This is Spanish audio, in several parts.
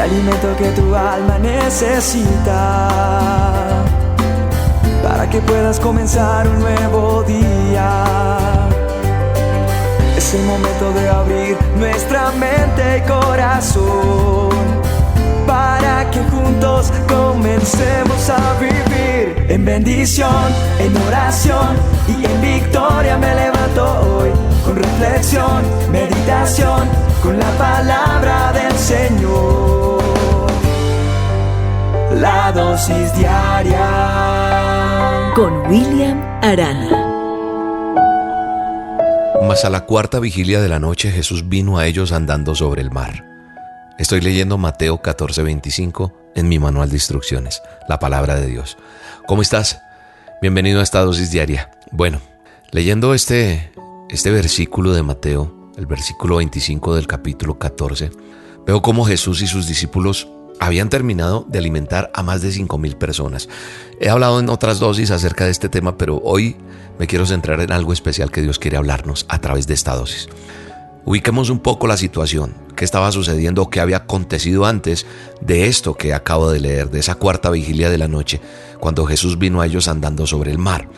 alimento que tu alma necesita, para que puedas comenzar un nuevo día. Es el momento de abrir nuestra mente y corazón, para que juntos comencemos a vivir en bendición, en oración y en victoria. Me levanto hoy con reflexión, meditación, con la palabra del Señor. La dosis diaria con William Arana. Mas a la cuarta vigilia de la noche Jesús vino a ellos andando sobre el mar. Estoy leyendo Mateo 14:25 en mi manual de instrucciones, la palabra de Dios. ¿Cómo estás? Bienvenido a esta dosis diaria. Bueno, leyendo este versículo de Mateo, el versículo 25 del capítulo 14, veo cómo Jesús y sus discípulos habían terminado de alimentar a más de 5,000 personas. He hablado en otras dosis acerca de este tema, pero hoy me quiero centrar en algo especial que Dios quiere hablarnos a través de esta dosis. Ubiquemos un poco la situación, qué estaba sucediendo o qué había acontecido antes de esto que acabo de leer, de esa cuarta vigilia de la noche, cuando Jesús vino a ellos andando sobre el mar.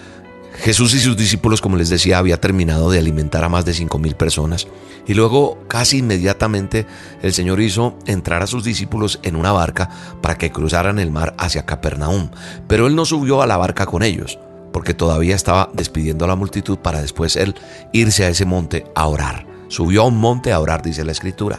Jesús y sus discípulos, como les decía, había terminado de alimentar a más de 5,000 personas y luego casi inmediatamente el Señor hizo entrar a sus discípulos en una barca para que cruzaran el mar hacia Capernaum, pero Él no subió a la barca con ellos porque todavía estaba despidiendo a la multitud para después Él irse a ese monte a orar. Subió a un monte a orar, dice la Escritura.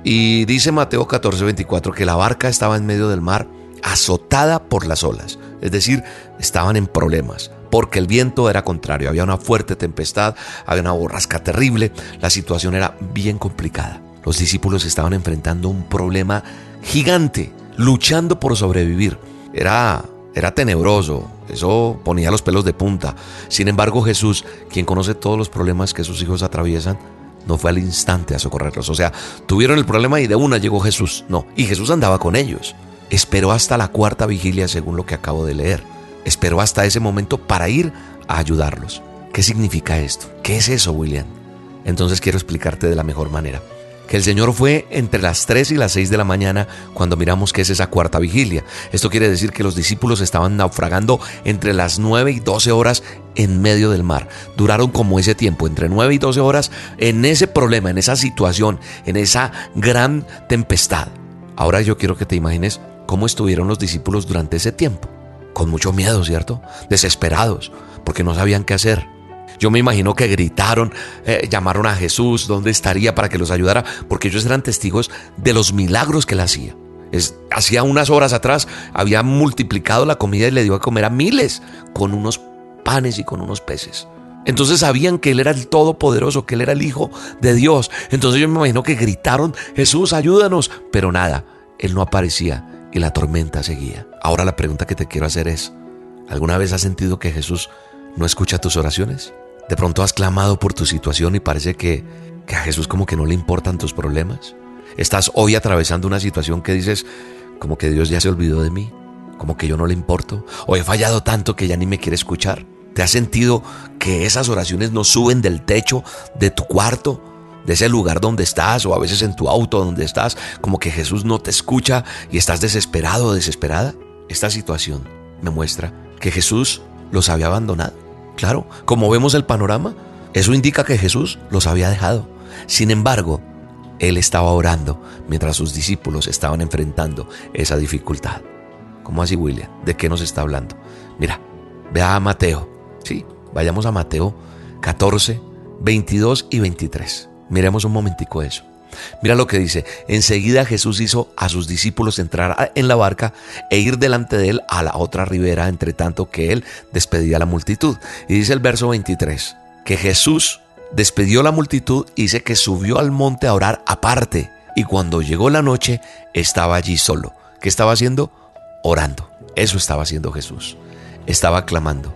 Y dice Mateo 14:24 que la barca estaba en medio del mar azotada por las olas, es decir, estaban en problemas porque el viento era contrario, había una fuerte tempestad, había una borrasca terrible, la situación era bien complicada. Los discípulos estaban enfrentando un problema gigante, luchando por sobrevivir. Era tenebroso, eso ponía los pelos de punta. Sin embargo, Jesús, quien conoce todos los problemas que sus hijos atraviesan, no fue al instante a socorrerlos. O sea, tuvieron el problema y de una llegó Jesús. No, y Jesús andaba con ellos. Esperó hasta la cuarta vigilia, según lo que acabo de leer. Esperó hasta ese momento para ir a ayudarlos. ¿Qué significa esto? ¿Qué es eso, William? Entonces quiero explicarte de la mejor manera. Que el Señor fue entre las 3 y las 6 de la mañana cuando miramos que es esa cuarta vigilia. Esto quiere decir que los discípulos estaban naufragando entre las 9 y 12 horas en medio del mar. Duraron como ese tiempo, entre 9 y 12 horas en ese problema, en esa situación, en esa gran tempestad. Ahora yo quiero que te imagines cómo estuvieron los discípulos durante ese tiempo. Con mucho miedo, ¿cierto? Desesperados, porque no sabían qué hacer. Yo me imagino que gritaron, llamaron a Jesús, ¿dónde estaría para que los ayudara? Porque ellos eran testigos de los milagros que él hacía. Hacía unas horas atrás había multiplicado la comida y le dio a comer a miles con unos panes y con unos peces. Entonces sabían que él era el Todopoderoso, que él era el Hijo de Dios. Entonces yo me imagino que gritaron, Jesús, ayúdanos. Pero nada, él no aparecía y la tormenta seguía. Ahora la pregunta que te quiero hacer es, ¿alguna vez has sentido que Jesús no escucha tus oraciones? De pronto has clamado por tu situación y parece que a Jesús como que no le importan tus problemas. Estás hoy atravesando una situación que dices, como que Dios ya se olvidó de mí, como que yo no le importo, o he fallado tanto que ya ni me quiere escuchar. ¿Te has sentido que esas oraciones no suben del techo de tu cuarto, de ese lugar donde estás, o a veces en tu auto donde estás, como que Jesús no te escucha y estás desesperado o desesperada? Esta situación me muestra que Jesús los había abandonado. Claro, como vemos el panorama, eso indica que Jesús los había dejado. Sin embargo, Él estaba orando mientras sus discípulos estaban enfrentando esa dificultad. ¿Cómo así, William? ¿De qué nos está hablando? Mira, ve a Mateo. Sí, vayamos a Mateo 14, 22 y 23. Miremos un momentico eso. Mira lo que dice. Enseguida Jesús hizo a sus discípulos entrar en la barca e ir delante de él a la otra ribera, entre tanto que él despedía a la multitud. Y dice el verso 23, que Jesús despidió la multitud y dice que subió al monte a orar aparte. Y cuando llegó la noche, estaba allí solo. ¿Qué estaba haciendo? Orando. Eso estaba haciendo Jesús. Estaba clamando.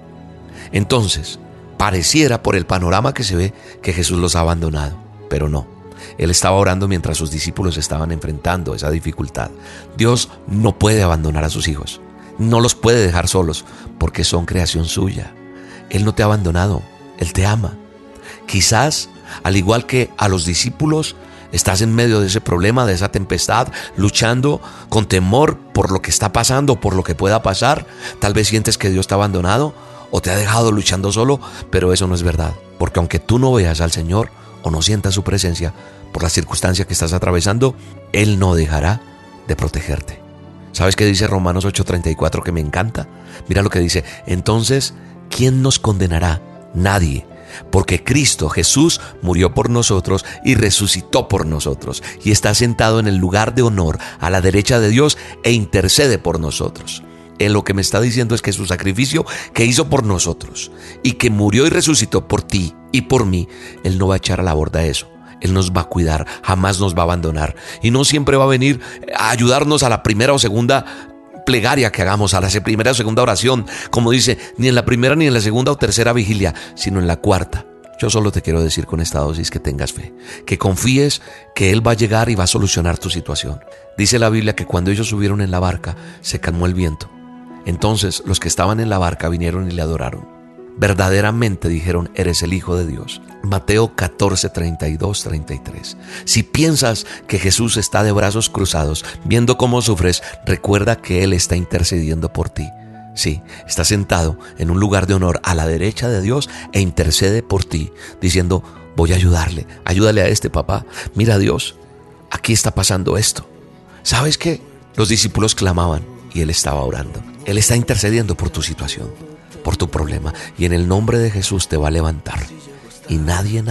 Entonces, pareciera por el panorama que se ve que Jesús los ha abandonado, pero no. Él estaba orando mientras sus discípulos estaban enfrentando esa dificultad. Dios no puede abandonar a sus hijos. No los puede dejar solos porque son creación suya. Él no te ha abandonado. Él te ama. Quizás, al igual que a los discípulos, Estás en medio de ese problema, de esa tempestad, luchando con temor por lo que está pasando, por lo que pueda pasar. Tal vez sientes que Dios te ha abandonado o te ha dejado luchando solo, pero eso no es verdad. Porque aunque tú no veas al Señor o no sientas su presencia por la circunstancia que estás atravesando, Él no dejará de protegerte. ¿Sabes qué dice Romanos 8:34 que me encanta? Mira lo que dice: entonces, ¿quién nos condenará? Nadie. Porque Cristo Jesús murió por nosotros y resucitó por nosotros, y está sentado en el lugar de honor a la derecha de Dios e intercede por nosotros. Él lo que me está diciendo es que su sacrificio que hizo por nosotros y que murió y resucitó por ti y por mí, Él no va a echar a la borda eso. Él nos va a cuidar, jamás nos va a abandonar, y no siempre va a venir a ayudarnos a la primera o segunda plegaria que hagamos, a la primera o segunda oración, como dice, ni en la primera ni en la segunda o tercera vigilia, sino en la cuarta. Yo solo te quiero decir con esta dosis que tengas fe, que confíes que Él va a llegar y va a solucionar tu situación. Dice la Biblia que cuando ellos subieron en la barca, se calmó el viento. Entonces los que estaban en la barca vinieron y le adoraron. Verdaderamente dijeron: eres el Hijo de Dios. Mateo 14:32-33. Si piensas que Jesús está de brazos cruzados viendo cómo sufres, recuerda que Él está intercediendo por ti. Sí, está sentado en un lugar de honor a la derecha de Dios e intercede por ti, diciendo: voy a ayudarle, ayúdale a este papá. Mira, Dios, aquí está pasando esto. ¿Sabes qué? Los discípulos clamaban y Él estaba orando. Él está intercediendo por tu situación, por tu problema, y en el nombre de Jesús te va a levantar. Y nadie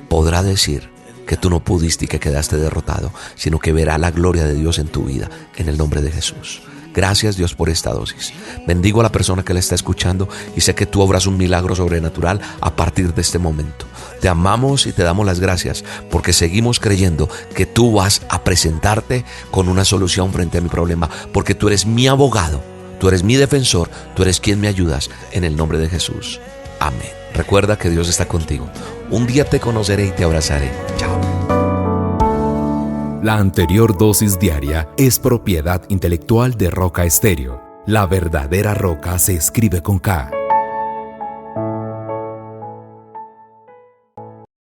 podrá decir que tú no pudiste y que quedaste derrotado, sino que verá la gloria de Dios en tu vida, en el nombre de Jesús. Gracias, Dios, por esta dosis. Bendigo a la persona que la está escuchando y sé que tú obras un milagro sobrenatural a partir de este momento. Te amamos y te damos las gracias porque seguimos creyendo que tú vas a presentarte con una solución frente a mi problema, porque tú eres mi abogado, tú eres mi defensor, tú eres quien me ayudas, en el nombre de Jesús. Amén. Recuerda que Dios está contigo. Un día te conoceré y te abrazaré. Chao. La anterior dosis diaria es propiedad intelectual de Roca Estéreo. La verdadera roca se escribe con K.